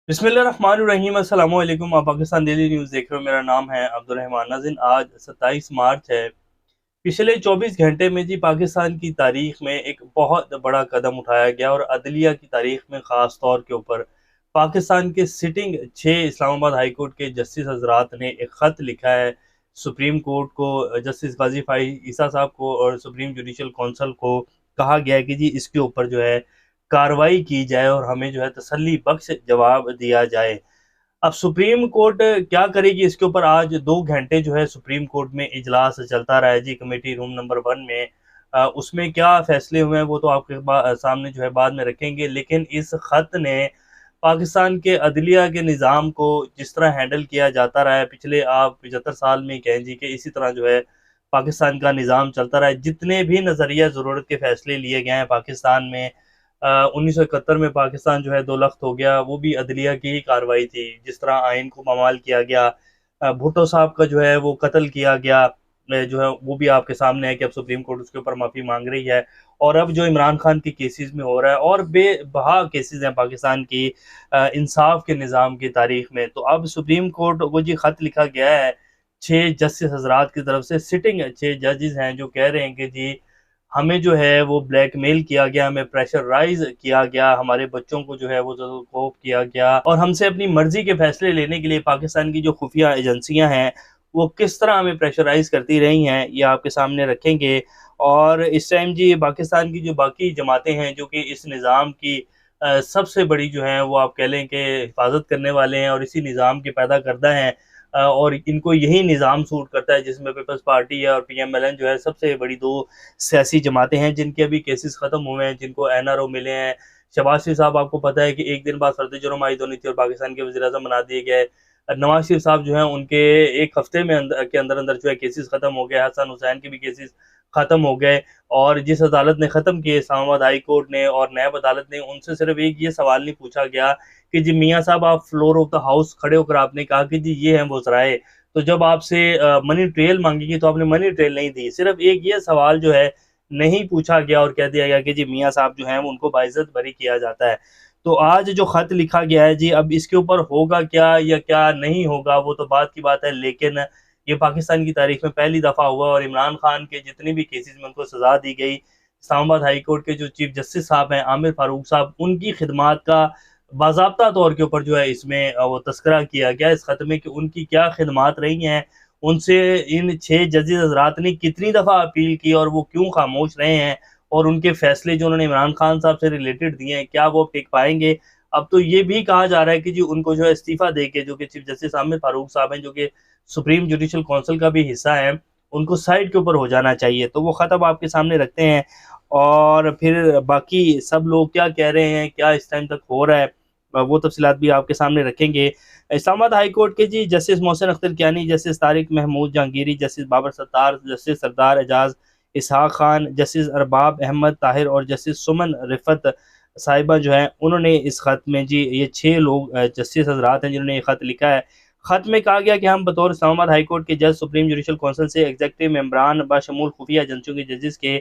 बिस्मिल्लाहिर्रहमानिर्रहीम अस्सलाम वालेकुम। आप पाकिस्तान डेली न्यूज़ देख रहे हो। मेरा नाम है अब्दुल रहमान नाज़िन। आज 27 मार्च है। पिछले 24 घंटे में जी पाकिस्तान की तारीख में एक बहुत बड़ा कदम उठाया गया और अदलिया की तारीख में ख़ास तौर के ऊपर पाकिस्तान के सिटिंग 6 इस्लामाबाद हाई कोर्ट के जस्टिस हजरात ने एक ख़त लिखा है सुप्रीम कोर्ट को, जस्टिस गाजी फाइज ईसा साहब को और सुप्रीम जुडिशल कौंसिल को। कहा गया है कि जी इसके ऊपर जो है कार्रवाई की जाए और हमें जो है तसल्ली बख्श जवाब दिया जाए। अब सुप्रीम कोर्ट क्या करेगी इसके ऊपर? आज 2 घंटे जो है सुप्रीम कोर्ट में इजलास चलता रहा है जी, कमेटी रूम नंबर 1 में। उसमें क्या फैसले हुए हैं वो तो आपके सामने जो है बाद में रखेंगे, लेकिन इस खत ने पाकिस्तान के अदलिया के निज़ाम को जिस तरह हैंडल किया जाता रहा है पिछले आप 75 साल में कहें जी, कि इसी तरह जो है पाकिस्तान का निज़ाम चलता रहा है। जितने भी नज़रिया ज़रूरत के फैसले लिए गए हैं पाकिस्तान में, 1971 में पाकिस्तान जो है दो लख्त हो गया, वो भी अदलिया की ही कार्रवाई थी। जिस तरह आइन को पामाल किया गया, भुट्टो साहब का जो है वो कत्ल किया गया, जो है वो भी आपके सामने है कि अब सुप्रीम कोर्ट उसके ऊपर माफ़ी मांग रही है। और अब जो इमरान खान के केसेस में हो रहा है और बेबहा केसेस हैं पाकिस्तान की इंसाफ के निज़ाम की तारीख में, तो अब सुप्रीम कोर्ट को जी खत लिखा गया है 6 जस्टिस हजरात की तरफ से। सिटिंग 6 जजेस हैं जो कह रहे हैं कि जी हमें जो है वो ब्लैकमेल किया गया, हमें प्रेशराइज़ किया गया, हमारे बच्चों को जो है वो ज़बरदस्ती किया गया और हमसे अपनी मर्ज़ी के फ़ैसले लेने के लिए पाकिस्तान की जो खुफिया एजेंसियाँ हैं, वो किस तरह हमें प्रेशराइज़ करती रही हैं, ये आपके सामने रखेंगे। और इस टाइम जी पाकिस्तान की जो बाकी जमातें हैं जो कि इस निज़ाम की सबसे बड़ी जो हैं वो आप कह लें कि हिफाज़त करने वाले हैं और इसी निज़ाम के पैदा करदा हैं, और इनको यही निज़ाम सूट करता है जिसमें पीपल्स पार्टी है और पीएमएलएन जो है सबसे बड़ी 2 सियासी जमातें हैं जिनके अभी केसेस ख़त्म हुए हैं, जिनको एनआरओ मिले हैं। शहबाज शरीफ साहब आपको पता है कि एक दिन बाद फर्द जुर्म आयद होनी थी और पाकिस्तान के वज़ीर-ए-आज़म बना दिए गए। नवाज शरीफ साहब जो हैं उनके 1 हफ्ते में के अंदर-अंदर जो है केसेस ख़त्म हो गए। हसन हुसैन के भी केसेस ख़त्म हो गए और जिस अदालत ने ख़त्म किए इस्लामाबाद हाई कोर्ट ने और नैब अदालत ने, उनसे सिर्फ़ एक ये सवाल नहीं पूछा गया कि जी मियाँ साहब आप फ्लोर ऑफ द हाउस खड़े होकर आपने कहा कि जी ये हैं वो ज़राए। तो जब आपसे मनी ट्रेल माँगी गई तो आपने मनी ट्रेल नहीं दी। सिर्फ़ एक ये सवाल जो है नहीं पूछा गया और कह दिया गया कि जी मियाँ साहब जो हैं उनको बाइज़्ज़त बरी किया जाता है। तो आज जो ख़त लिखा गया है जी, अब इसके ऊपर होगा क्या या क्या नहीं होगा वो तो बाद की बात है, लेकिन ये पाकिस्तान की तारीख़ में पहली दफ़ा हुआ और इमरान खान के जितने भी केसेस में उनको सज़ा दी गई, इस्लामाबाद हाई कोर्ट के जो चीफ जस्टिस साहब हैं आमिर फ़ारूक साहब, उनकी खिदमात का बाज़ाब्ता तौर के ऊपर जो है इसमें वो तज़किरा किया गया इस ख़त में कि उनकी क्या खिदमात रही हैं। उनसे इन 6 जजेस हज़रात ने कितनी दफ़ा अपील की और वो क्यों खामोश रहे हैं और उनके फ़ैसले जो उन्होंने इमरान खान साहब से रिलेटेड दिए हैं, क्या वो टिक पाएँगे? अब तो ये भी कहा जा रहा है कि जी उनको जो है इस्तीफ़ा देके, जो कि चीफ जस्टिस आमिर फ़ारूक साहब हैं, जो कि सुप्रीम जुडिशल काउंसिल का भी हिस्सा है, उनको साइड के ऊपर हो जाना चाहिए। तो वो ख़त अब आपके सामने रखते हैं और फिर बाकी सब लोग क्या कह रहे हैं, क्या इस टाइम तक हो रहा है, वो तफ़सीलात भी आपके सामने रखेंगे। इस्लामाबाद हाई कोर्ट के जी justice Mohsin Akhtar Kiyani, justice Tariq Mahmood Jahangiri, justice Babar Sattar, justice Sardar Ejaz Ishaq Khan, justice Arbab Ahmad Tahir और जस्टिस सुमन रिफत साहिबा जो हैं उन्होंने इस ख़त में जी ये 6 लोग जस्टिस हज़रात हैं जिन्होंने ये ख़त लिखा है। ख़त में कहा गया कि हम बतौर इस्लामाबाद हाई कोर्ट के जज सुप्रीम जुडिशल काउंसिल से एग्जीक्यूटिव मेंबरान बशमूल खुफिया एजेंसियों के जजेस के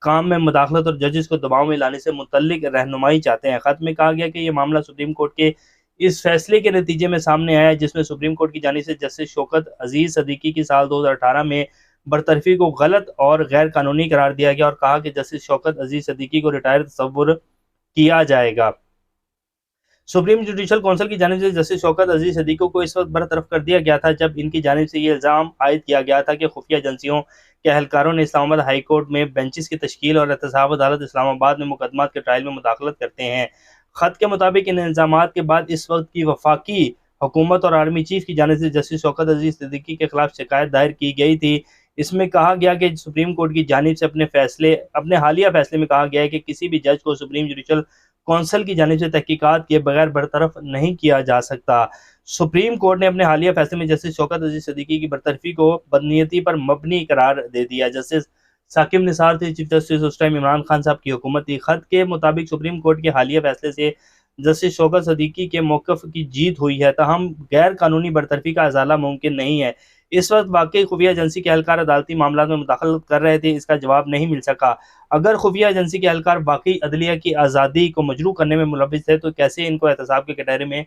काम में मुदाखलत और जजेस को दबाव में लाने से मुतल्लिक रहनुमाई चाहते हैं। ख़त में कहा गया कि ये मामला सुप्रीम कोर्ट के इस फैसले के नतीजे में सामने आया है जिसमें सुप्रीम कोर्ट की जानिब से जस्टिस शौकत अजीज़ सदीकी की साल 2018 में बरतरफी को गलत और गैर कानूनी करार दिया गया और कहा कि जस्टिस शौकत अजीज़ सदीकी को रिटायर तस्वुर किया जाएगा। सुप्रीम जुडिशल काउंसिल की जानिब से जस्टिस शौकत अजीज सदीको को इस वक्त बरतरफ कर दिया गया था जब इनकी जानिब से ये इल्ज़ाम आयद किया गया था कि खुफिया एजेंसियों के अहलकारों ने इस्लामाबाद हाई कोर्ट में बेंचेस की तश्कील और एहतसाब अदालत इस्लामाबाद में मुकदमात के ट्रायल में मुदाखलत करते हैं। ख़त के मुताबिक इन इल्ज़ामात के बाद इस वक्त की वफाकी हुकूमत और आर्मी चीफ की जानिब से जस्टिस शौकत अजीज सदीकी के खिलाफ शिकायत दायर की गई थी। इसमें कहा गया कि सुप्रीम कोर्ट की जानिब से अपने हालिया फैसले में कहा गया है कि किसी भी जज को सुप्रीम जुडिशल कौंसल की जानिब से तहकीकात के बगैर बरतरफ नहीं किया जा सकता। सुप्रीम कोर्ट ने अपने हालिया फैसले में जस्टिस शौकत अजीज सदीकी की बरतरफी को बदनीयती पर मबनी करार दे दिया। जस्टिस साकिब निसार थे चीफ जस्टिस, उस टाइम इमरान खान साहब की हुकूमत थी। खत के मुताबिक सुप्रीम कोर्ट के हालिया फैसले से जस्टिस शौकत सदीकी के मौक़िफ़ की जीत हुई है, ताहम गैर कानूनी बरतरफी का अजाला मुमकिन नहीं है। इस वक्त वाकई खुफिया एजेंसी के एहलकार अदालती मामला में मुदाखलत कर रहे थे, इसका जवाब नहीं मिल सका। अगर खुफिया एजेंसी के एहलकार वाकई अदलिया की आज़ादी को मजरू करने में मुलविस थे तो कैसे इनको एहतसाब के कटहरे में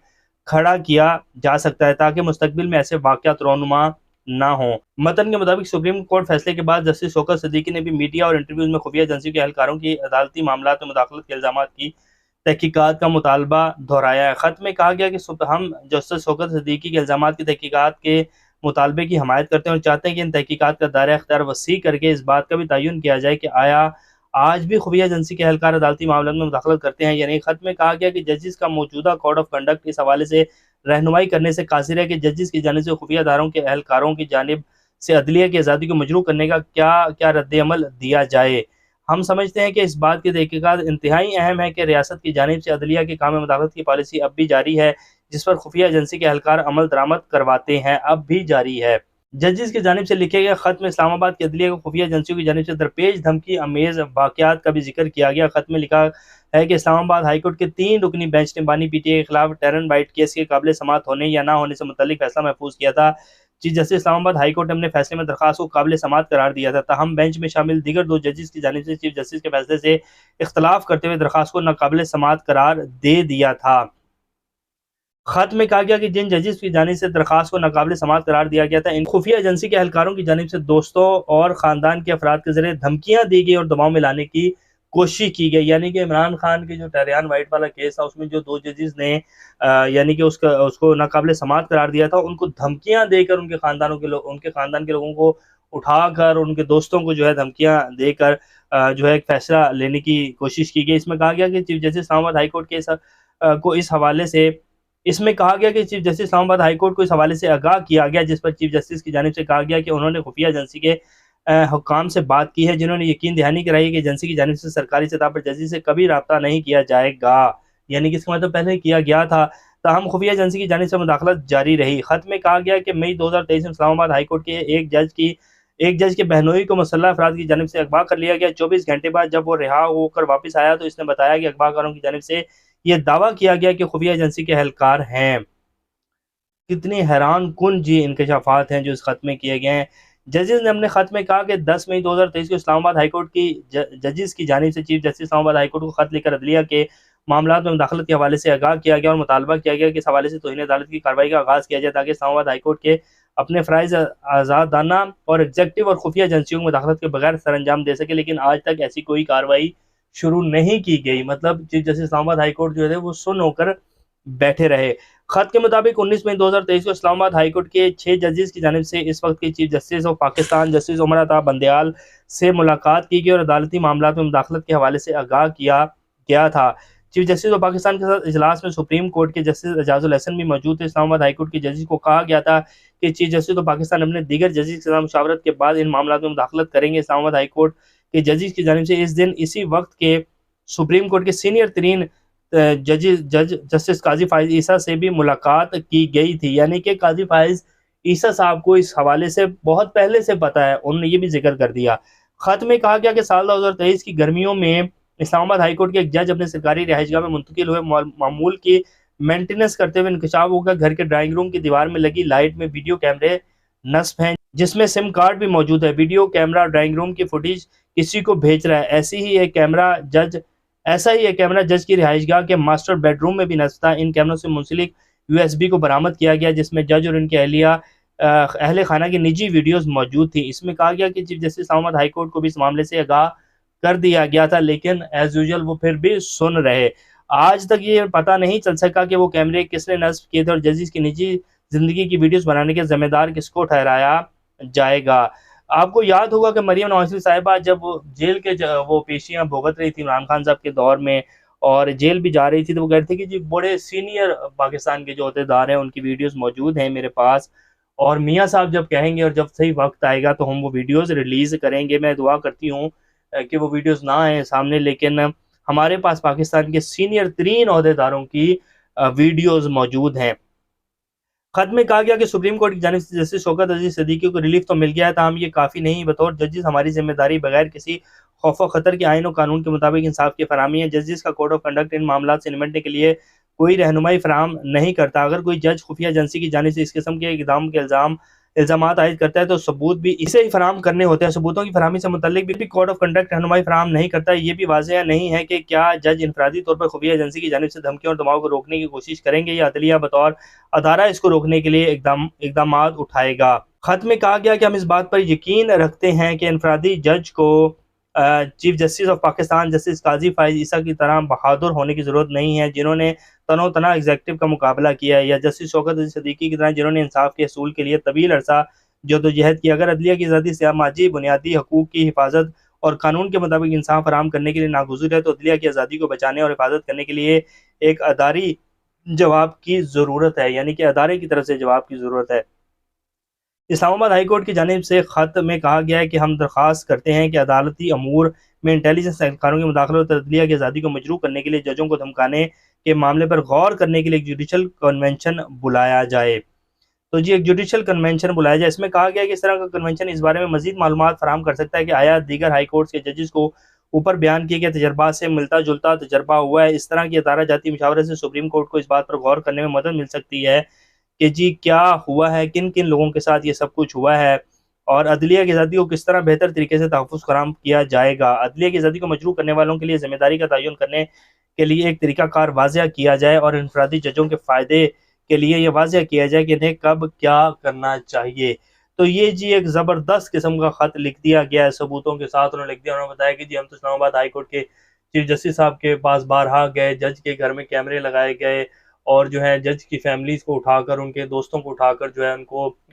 खड़ा किया जा सकता है ताकि मुस्तकबिल में ऐसे वाक़यात रोनुमा ना हो। मतन के मुताबिक सुप्रीम कोर्ट फैसले के बाद जस्टिस शौकत सिद्दीकी ने भी मीडिया और इंटरव्यूज में खुफिया एजेंसी के एहलकारों की अदालती मामलात में मुदाखलत के इल्ज़ामात की तहकीकात का मुतालबा दोहराया है। ख़त में कहा गया कि हम जस्टिस शौकत सिद्दीकी के इल्ज़ामात की तहकीकात के मुतालबे की हमायत करते हैं और चाहते हैं कि इन तहकीकात का दायरा इख्तियार वसी करके इस बात का भी तयन किया जाए कि आया आज भी खुफिया एजेंसी के एहलकार अदालती मामलों में मुदाखलत करते हैं। यानी ख़त में कहा गया कि जजिस का मौजूदा कोड ऑफ कंडक्ट इस हवाले से रहनुमाई करने से कासिर है कि जजिस की जानिब से खुफिया अदारों के एहलकारों की जानिब से अदलिया की आज़ादी को मजरू करने का क्या क्या रद्द-ए-अमल दिया जाए। हम समझते हैं कि इस बात की तहकीकात इंतहाई अहम है कि रियासत की जानिब से अदलिया के काम में मुदाखलत की पॉलिसी अब भी जारी है, जिस पर खुफिया एजेंसी के एहलकार अमल दरामद करवाते हैं, अब भी जारी है। जजिस की जानिब से लिखे गए खत में इस्लामाबाद की अदलिया को खुफिया एजेंसियों की जानिब से दरपेश धमकी अमेज वाक़यात का भी जिक्र किया गया। खत में लिखा है कि इस्लामाबाद हाईकोर्ट के 3 रुकनी बेंच ने बानी पीटीआई के खिलाफ टेरन बाइट केस के काबिल समात होने या ना होने से मुतल्लिक फैसला महफूज किया था। चीफ जस्टिस इस्लामाबाद हाईकोर्ट ने अपने फैसले में दरखास्त को काबिल समात करार दिया था। ताहम बेंच में शामिल दीगर 2 जजिस की जानिब से चीफ जस्टिस के फैसले से इख्तलाफ करते हुए दरखास्त को नाकाबिल समात करार दे दिया था। खत में कहा गया कि जिन जजिस की जानिब से दरखास्त को नाकाबिल समात करार दिया गया था, इन खुफिया एजेंसी के एहलकारों की जानिब से दोस्तों और ख़ानदान के अफराद के ज़रिए धमकियाँ दी गई और दबाव में लाने की कोशिश की गई। यानी कि इमरान खान के जो टेहरान वाइट वाला केस था, उसमें जो 2 जजिस ने यानी कि उसको नाकाबिल समात करार दिया था, उनको धमकियाँ देकर उनके ख़ानदान के लोगों को उठाकर उनके दोस्तों को जो है धमकियाँ देकर जो है एक फ़ैसला लेने की कोशिश की गई। इसमें कहा गया कि chief justice Islamabad high court को इस हवाले से इसमें कहा गया कि chief justice Islamabad high court को इस हवाले से आगाह किया गया, जिस पर चीफ जस्टिस की जानिब से कहा गया कि उन्होंने खुफिया एजेंसी के हुक्काम से बात की है, जिन्होंने यकीन दहानी कराई कि एजेंसी की जानिब से सरकारी सतह पर जजिस से कभी रब्ता नहीं किया जाएगा। यानी कि इसका मतलब पहले किया गया था। ताहम खुफिया एजेंसी की जानिब से मुदाखलत जारी रही। खत में कहा गया कि मई 2023 में इस्लामाबाद हाई कोर्ट के एक जज के बहनोई को मुसल्लह अफराद की जानिब से अगवा कर लिया गया। 24 घंटे बाद जब वो रिहा होकर वापस आया तो इसने बताया कि अगवाकारों की जानिब से ये दावा किया गया कि खुफिया एजेंसी के एहलकार हैं। कितनी हैरान कुन जी इंकशाफात हैं जो इस खत में किए गए हैं। जजिस ने अपने खत में कहा कि 10 मई 2023 को इस्लामाबाद हाईकोर्ट की जजिस की जानिब से चीफ जस्टिस इस्लामाबाद हाईकोर्ट को खत लिखकर अदलिया के मामलात में मुदाखलत के हवाले से आगाह किया गया और मुतालबा किया गया कि इस हवाले से तौहीन अदालत की कार्रवाई का आगाज़ किया जाए ताकि इस्लामाबाद हाईकोर्ट के अपने फ़राइज़ आज़ादाना और एग्जेक्टिव और खुफिया एजेंसियों में मुदाखलत के बगैर सर अंजाम दे सके, लेकिन आज तक ऐसी कोई कार्रवाई शुरू नहीं की गई। मतलब चीफ जस्टिस इस्लामाबाद हाईकोर्ट जो है वो सुन होकर बैठे रहे। खत के मुताबिक 19 मई 2023 को इस्लामाबाद हाईकोर्ट के 6 जजेस की जानिब से इस वक्त के chief justice of Pakistan justice Umar Ata Bandial से मुलाकात की गई और अदालती मामलात में मुदाखलत के हवाले से आगाह किया गया था। चीफ जस्टिस ऑफ पाकिस्तान के साथ इजलास में सुप्रीम कोर्ट के जस्टिस एजाजुल हसन भी मौजूद थे। इस्लामाबाद हाईकोर्ट के जजेस को कहा गया था कि चीफ जस्टिस ऑफ पाकिस्तान अपने दीगर जजेस के साथ मुशावरत के बाद इन मामलात में मुदाखलत करेंगे। इस्लामाबाद हाईकोर्ट के जजेस की जानिब से इस दिन इसी वक्त के सुप्रीम कोर्ट के सीनियर तरीन जज जस्टिस काजी फाइज ईसा से भी मुलाकात की गई थी। यानी कि काजी फाइज ईसा साहब को इस हवाले से बहुत पहले से पता है, उन्होंने ये भी जिक्र कर दिया। खत में कहा गया कि साल 2023 की गर्मियों में इस्लामाबाद हाईकोर्ट के एक जज अपने सरकारी रिहाइशगाह में मुंतकिल हुए मामूल की मेंटेनेंस करते हुए इंकशाफ होगा घर के ड्राइंग रूम की दीवार में लगी लाइट में वीडियो कैमरे नस्ब हैं, जिसमें सिम कार्ड भी मौजूद है। वीडियो कैमरा ड्राइंग रूम की फुटेज किसी को भेज रहा है। ऐसा ही एक कैमरा जज की रिहाइशगाह के मास्टर बेडरूम में भी नस्ब था। इन कैमरों से मुंसलिक USB को बरामद किया गया, जिसमें जज और इनके अहले खाना की निजी वीडियोस मौजूद थी। इसमें कहा गया कि chief justice Islamabad high court को भी इस मामले से आगाह कर दिया गया था, लेकिन एज यूजुअल वो फिर भी सुन रहे। आज तक ये पता नहीं चल सका कि वो कैमरे किसने नस्ब किए थे और जजिस की निजी जिंदगी की वीडियोस बनाने के जिम्मेदार किसको ठहराया जाएगा। आपको याद होगा कि मरियम नवाज साहिबा जब जेल के वो पेशियां भुगत रही थी इमरान खान साहब के दौर में और जेल भी जा रही थी, तो वो कहते थे कि जी बड़े सीनियर पाकिस्तान के जो अहदेदार हैं उनकी वीडियोस मौजूद हैं मेरे पास, और मियाँ साहब जब कहेंगे और जब सही वक्त आएगा तो हम वो वीडियोस रिलीज़ करेंगे। मैं दुआ करती हूँ कि वो वीडियोस ना आए सामने, लेकिन हमारे पास पाकिस्तान के सीनियर तरीन अहदेदारों की वीडियोस मौजूद हैं। खत में कहा गया कि सुप्रीम कोर्ट की जानिब से जस्टिस शौकत अजीज सिद्दीकी को रिलीफ तो मिल गया है, ताहम ये काफ़ी नहीं। बतौर जजिस हमारी जिम्मेदारी बगैर किसी खौफ व खतर के आइन और कानून के मुताबिक इंसाफ की फरामी है। जजिस का कोड ऑफ कंडक्ट इन मामला से निपटने के लिए कोई रहनुमाई फराहम नहीं करता। अगर कोई जज खुफिया एजेंसी की जानिब से इस किस्म के इक़दाम के इल्ज़ाम इल्ज़ामात आयद करता है तो सबूत भी इसे ही फराहम करने होते हैं। सबूतों की फरहमी से मुतल्लिक भी कोड ऑफ कंडक्ट रहनुमाई फराहम नहीं करता। ये भी वाज़ेह नहीं है कि क्या जज इनफरादी तौर पर खुफिया एजेंसी की जानिब से धमकियों और दबाव को रोकने की कोशिश करेंगे या अदलिया बतौर अदारा इसको रोकने के लिए इकदामात उठाएगा। खत में कहा गया कि हम इस बात पर यकीन रखते हैं कि इनफरादी जज को chief justice of Pakistan justice Qazi Faez Isa की तरह बहादुर होने की ज़रूरत नहीं है, जिन्होंने तनो तना एग्जीक्यूटिव का मुकाबला किया है, या जस्टिस शौकत अली सिद्दीकी की तरह जिन्होंने इंसाफ के असूल के लिए तवील अरसा जदोजहद की। अगर अदलिया की आज़ादी समाजी बुनियादी हकूक़ की हिफाजत और कानून के मुताबिक इंसाफ फराहम करने के लिए नागुज़र है, तो अदलिया की आज़ादी को बचाने और हिफाजत करने के लिए एक अदारी जवाब की ज़रूरत है, यानी कि अदारे की तरफ से जवाब की ज़रूरत है। इस्लामाबाद हाई कोर्ट की जानिब से ख़त में कहा गया है कि हम दरख्वास्त करते हैं कि अदालती अमूर में इंटेलिजेंस एहलकारों की मुदाखलत और अदलिया की आज़ादी को मजरूह करने के लिए जजों को धमकाने के मामले पर गौर करने के लिए एक जुडिशल कन्वेंशन बुलाया जाए। तो जी, एक जुडिशल कन्वेंशन बुलाया जाए। इसमें कहा गया है कि इस तरह का कन्वेंशन इस बारे में मज़ीद मालूमात फराहम कर सकता है कि आया दीगर हाई कोर्ट्स के जजेस को ऊपर बयान किए गए तजर्बा से मिलता जुलता तजर्बा हुआ है। इस तरह की अदारा जाती मशावरत से सुप्रीम कोर्ट को इस बात पर गौर करने में मदद मिल सकती है कि जी क्या हुआ है, किन किन लोगों के साथ ये सब कुछ हुआ है, और अदलिया की आज़ादी को किस तरह बेहतर तरीके से तहफ़्फ़ुज़ फराहम किया जाएगा। अदलिया की आज़ादी को मजरूह करने वालों के लिए ज़िम्मेदारी का तयन करने के लिए एक तरीक़ाकार वाज़ेह किया जाए और इनफरादी जजों के फ़ायदे के लिए ये वाज़ेह किया जाए कि इन्हें कब क्या करना चाहिए। तो ये जी एक ज़बरदस्त किस्म का ख़त लिख दिया गया है, सबूतों के साथ उन्होंने लिख दिया। उन्होंने बताया कि जी हम तो इस्लामाबाद हाई कोर्ट के चीफ जस्टिस साहब के पास बारहा गए, जज के घर में कैमरे लगाए गए और जो है जज की फैमिलीज़ को उठाकर, उनके दोस्तों को उठाकर जो है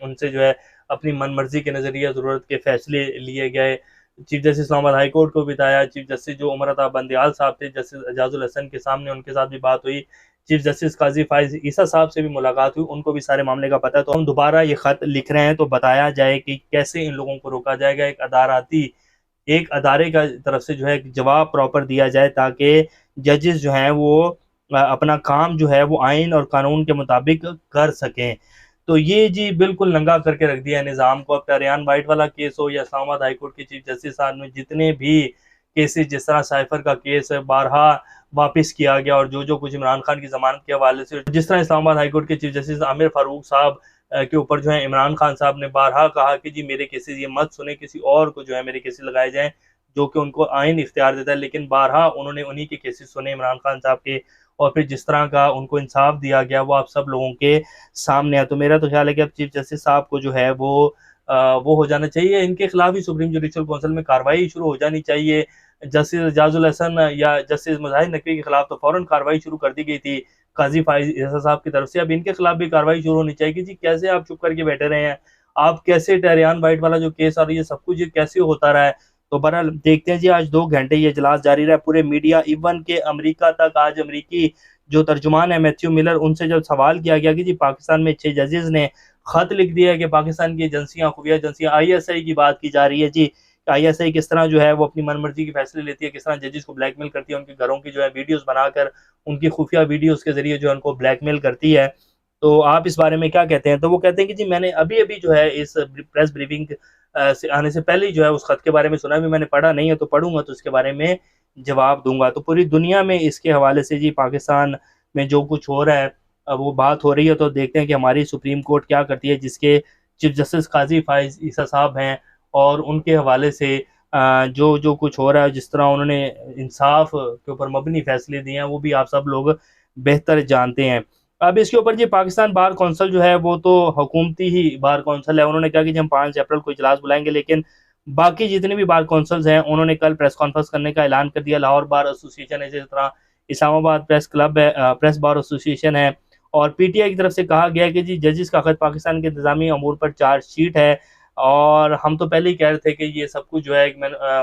उनसे जो है अपनी मनमर्जी के नज़रिया ज़रूरत के फ़ैसले लिए गए। Chief justice Islamabad high court को बताया, चीफ जस्टिस जो उमर अता बंदयाल साहब थे, जस्टिस एजाजुल हसन के सामने उनके साथ भी बात हुई। चीफ जस्टिस काजी फाइज ईसा साहब से भी मुलाकात हुई, उनको भी सारे मामले का पता है। तो हम दोबारा ये ख़त लिख रहे हैं तो बताया जाए कि कैसे इन लोगों को रोका जाएगा। एक अदारे का तरफ से जो है जवाब प्रॉपर दिया जाए ताकि जजेस जो हैं वो अपना काम जो है वो आइन और कानून के मुताबिक कर सकें। तो ये जी बिल्कुल नंगा करके रख दिया है निज़ाम को। अब टरियान वाइट वाला केस हो या इस्लामाबाद हाई कोर्ट के चीफ जस्टिस साहब में जितने भी केसेस, जिस तरह साइफर का केस है बारहा वापस किया गया, और जो कुछ इमरान खान की ज़मानत के हवाले से, जिस तरह इस्लामाबाद हाई कोर्ट के चीफ जस्टिस आमिर फारूक साहब के ऊपर जो है इमरान खान साहब ने बारहा कहा कि जी मेरे केसेस ये मत सुने, किसी और को जो है मेरे केसेस लगाए जाएँ, जो कि उनको आइन इख्तियार देता है। लेकिन बारहा उन्होंने उन्हीं के केसेस सुने इमरान खान साहब के, और फिर जिस तरह का उनको इंसाफ दिया गया वो आप सब लोगों के सामने है। तो मेरा तो ख्याल है कि अब चीफ जस्टिस साहब को जो है वो हो जाना चाहिए, इनके खिलाफ ही सुप्रीम जुडिशल काउंसिल में कार्रवाई शुरू हो जानी चाहिए। जस्टिस एजाजुल हसन या जस्टिस मुजाहिद नकवी के खिलाफ तो फ़ौरन कार्रवाई शुरू कर दी गई थी काजी फाइज ईसा साहब की तरफ से। अब इनके खिलाफ भी कार्रवाई शुरू होनी चाहिए कि जी कैसे आप चुप करके बैठे रहे हैं, आप कैसे टहरियान वाइट वाला जो केस और ये सब कुछ ये कैसे होता रहा है। तो बहरहाल देखते हैं जी, आज 2 घंटे ये इजलास जारी रहा, पूरे मीडिया इवन के अमेरिका तक। आज अमेरिकी जो तर्जुमान है मैथ्यू मिलर, उनसे जब सवाल किया गया कि जी पाकिस्तान में 6 जजेस ने खत लिख दिया है कि पाकिस्तान की एजेंसियां, खुफिया एजेंसियां, आईएसआई की बात की जा रही है जी, आईएसआई किस तरह जो है वो अपनी मनमर्जी के फैसले लेती है, किस तरह जजेस को ब्लैकमेल करती है, उनके घरों की जो है वीडियोस बनाकर उनकी खुफिया वीडियोस के जरिए जो है उनको ब्लैकमेल करती है। तो आप इस बारे में क्या कहते हैं? तो वो कहते हैं कि जी मैंने अभी जो है इस प्रेस ब्रीफिंग से आने से पहले ही जो है उस खत के बारे में सुना भी, मैंने पढ़ा नहीं है, तो पढ़ूंगा तो इसके बारे में जवाब दूंगा। तो पूरी दुनिया में इसके हवाले से जी पाकिस्तान में जो कुछ हो रहा है वो बात हो रही है। तो देखते हैं कि हमारी सुप्रीम कोर्ट क्या करती है, जिसके चीफ जस्टिस काजी फाइज ईसा साहब हैं, और उनके हवाले से जो कुछ हो रहा है, जिस तरह उन्होंने इंसाफ के ऊपर मबनी फैसले दिए हैं, वो भी आप सब लोग बेहतर जानते हैं। अब इसके ऊपर जी पाकिस्तान बार कौंसिल जो है वो तो हुकूमती ही बार कौंसिल है। उन्होंने कहा कि हम 5 अप्रैल को इजलास बुलाएंगे, लेकिन बाकी जितने भी बार कौंसिल्स हैं उन्होंने कल प्रेस कॉन्फ्रेंस करने का ऐलान कर दिया। लाहौर बार एसोसिएशन है, जिस तरह इस्लामाबाद प्रेस क्लब है, प्रेस बार एसोसिएशन है, और पीटीआई की तरफ से कहा गया है कि जी जजिस का खत पाकिस्तान के इंतजामी अमूर पर चार्जशीट है, और हम तो पहले ही कह रहे थे कि ये सब कुछ जो है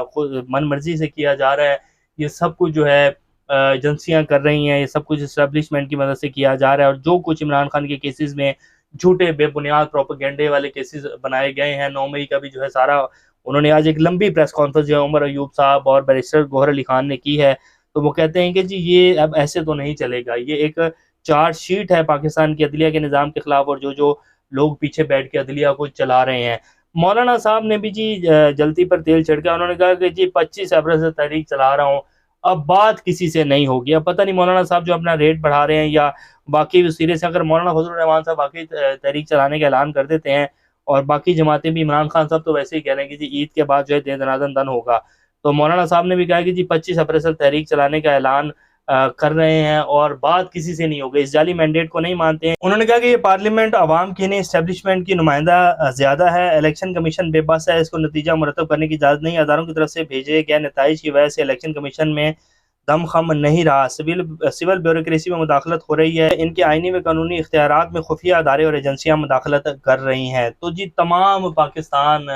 खुद मन मर्जी से किया जा रहा है, ये सब कुछ जो है एजेंसियां कर रही हैं, ये सब कुछ इस्टेब्लिशमेंट की मदद से किया जा रहा है, और जो कुछ इमरान खान के केसेस में झूठे बेबुनियाद प्रोपेगेंडे वाले केसेस बनाए गए हैं। 9 मई का भी जो है सारा उन्होंने आज एक लंबी प्रेस कॉन्फ्रेंस जो है उमर अयूब साहब और बैरिस्टर गौहर अली खान ने की है। तो वो कहते हैं कि जी ये अब ऐसे तो नहीं चलेगा, ये एक चार्जशीट है पाकिस्तान की अदलिया के निज़ाम के खिलाफ, और जो लोग पीछे बैठ के अदलिया को चला रहे हैं। मौलाना साहब ने भी जी जल्दी पर तेल छिड़का, उन्होंने कहा कि जी 25 अप्रैल से तहरीक चला रहा हूँ, अब बात किसी से नहीं होगी। अब पता नहीं मौलाना साहब जो अपना रेट बढ़ा रहे हैं या बाकी भी सिरे से, अगर मौलाना फजलुर रहमान साहब बाकी तहरीक चलाने का ऐलान कर देते हैं और बाकी जमातें भी, इमरान खान साहब तो वैसे ही कह रहे हैं कि जी ईद के बाद जो है दनादन दन होगा। तो मौलाना साहब ने भी कहा कि जी 25 अप्रैल से तहरीक चलाने का ऐलान कर रहे हैं और बात किसी से नहीं हो गई, इस जाली मैंडेट को नहीं मानते हैं। उन्होंने कहा कि ये पार्लियामेंट आवाम की नहीं, इस्टेब्लिशमेंट की नुमाइंदा ज़्यादा है। इलेक्शन कमीशन बेबस है, इसको नतीजा मुरतब करने की इजाज़त नहीं। अदारों की तरफ से भेजे गए नताइज की वजह से इलेक्शन कमीशन में दम खम नहीं रहा। सिविल ब्यूरोक्रेसी में मुदाखलत हो रही है। इनके आइनी व कानूनी इख्तियारात में खुफिया अदारे और एजेंसियाँ मुदाखलत कर रही हैं। तो जी तमाम पाकिस्तान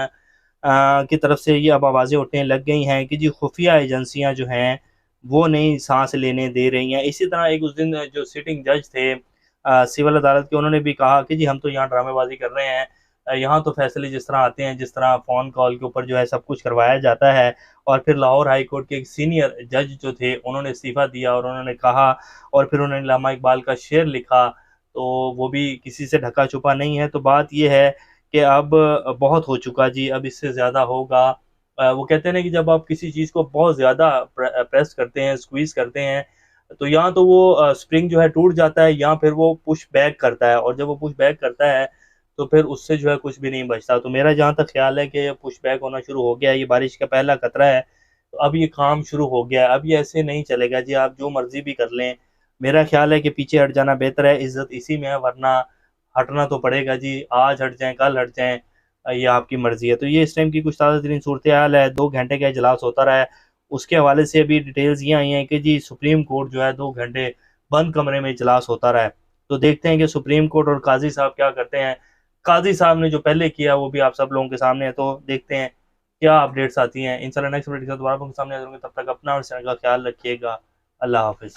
की तरफ से ये अब आवाज़ें उठने लग गई हैं कि जी खुफिया एजेंसियाँ जो हैं वो नहीं सांस लेने दे रही हैं। इसी तरह एक उस दिन जो सिटिंग जज थे सिविल अदालत के, उन्होंने भी कहा कि जी हम तो यहाँ ड्रामेबाजी कर रहे हैं, यहाँ तो फैसले जिस तरह आते हैं, जिस तरह फ़ोन कॉल के ऊपर जो है सब कुछ करवाया जाता है। और फिर लाहौर हाई कोर्ट के एक सीनियर जज जो थे उन्होंने इस्तीफ़ा दिया और उन्होंने कहा, और फिर उन्होंने अल्लामा इकबाल का शेर लिखा, तो वो भी किसी से ढका छुपा नहीं है। तो बात ये है कि अब बहुत हो चुका जी, अब इससे ज़्यादा होगा। वो कहते हैं ना कि जब आप किसी चीज़ को बहुत ज़्यादा प्रेस करते हैं, स्क्वीज़ करते हैं, तो या तो वो स्प्रिंग जो है टूट जाता है या फिर वो पुश बैक करता है, और जब वो पुश बैक करता है तो फिर उससे जो है कुछ भी नहीं बचता। तो मेरा जहाँ तक ख़्याल है कि पुश बैक होना शुरू हो गया है, ये बारिश का पहला खतरा है। तो अब ये काम शुरू हो गया है, अब ये ऐसे नहीं चलेगा जी, आप जो मर्ज़ी भी कर लें। मेरा ख़्याल है कि पीछे हट जाना बेहतर है, इज़्ज़त इसी में है, वरना हटना तो पड़ेगा जी। आज हट जाएँ, कल हट जाएँ, ये आपकी मर्ज़ी है। तो ये इस टाइम की कुछ ताज़ा तरीन सूरत-ए-हाल है। 2 घंटे का इजलास होता रहा है, उसके हवाले से अभी डिटेल्स ये आई हैं कि जी सुप्रीम कोर्ट जो है 2 घंटे बंद कमरे में इजलास होता रहा है। तो देखते हैं कि सुप्रीम कोर्ट और काज़ी साहब क्या करते हैं। काज़ी साहब ने जो पहले किया वो भी आप सब लोगों के सामने है, तो देखते हैं क्या अपडेट्स आती हैं। इंशाल्लाह नेक्स्ट वीडियो के साथ दोबारा आपके सामने हाज़िर होंगे, तब तक अपना और इस चैनल का ख़्याल रखिएगा। अल्लाह हाफ़िज़।